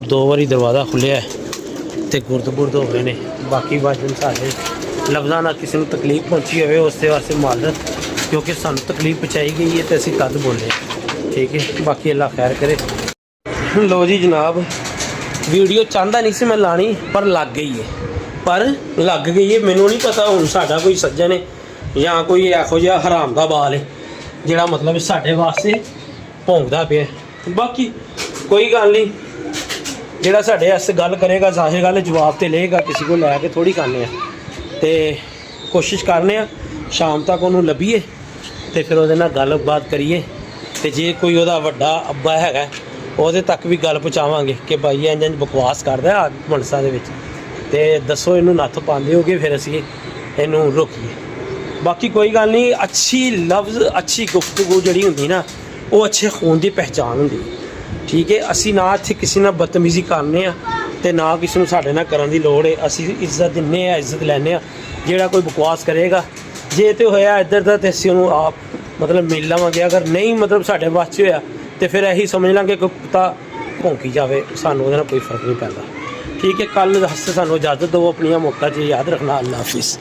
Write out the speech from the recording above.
दो बारी दरवाज़ा खुलिया तो गुरद हो गए ने। बाकी वजन साढ़े लफ्ज़ां नाल किसी को तकलीफ पहुँची हो उसके वास्ते माजरत, क्योंकि सानू तकलीफ पहुँचाई गई है तो असीं तद बोले। ठीक है, बाकी अल्लाह खैर करे। लो जी जनाब, वीडियो चाहता नहीं सी मैं लानी पर लग गई है, मैनू नहीं पता हुण साडा कोई सज्जन है या कोई इहो जिहा हराम दा बाल है जिहड़ा मतलब साडे वास्ते भौंकदा पिया। बाकी कोई गल नहीं, जिहड़ा साडे वास्ते गल करेगा जाहिर गल जवाब तो लेगा, किसी को लैके थोड़ी करने ते कोशिश करने शाम तक उन्होंने लभीए तो फिर उहदे नाल गलबात करिए। तो जे कोई उहदा वड्डा अब्बा हैगा उहदे तक भी गल पहुँचावांगे कि भाई इंज इंज बकवास करदा है मनसा दे विच, ते दसो इनू नत्थ पांदे हो कि फिर असीं इनू रोकीए। बाकी कोई गल नहीं, अच्छी लफ्ज़ अच्छी गुफ्तगू जिहड़ी हुंदी ना वो अच्छे खून की पहचान हुंदी। ठीक है, असी ना इत्थे किसी नाल बदतमीजी करने ते ना किसी नूं साडे नाल करन दी लोड़ है। असी इज्जत दिन्ने इज्जत लैने। जिहड़ा कोई बकवास करेगा जे तो होया इधर दा ते असीं उहनूं आप मतलब मिल लवांगे, अगर नहीं मतलब साडे बस च होया तो फिर यही समझ लांगे कि कुत्ता भौंकी जाए, सानूं उहदे नाल कोई फर्क नहीं पैंदा। ठीक है, कल वास्ते सानूं इजाजत दो, अपनी मौका च याद रखना। अल्लाह हाफिज़।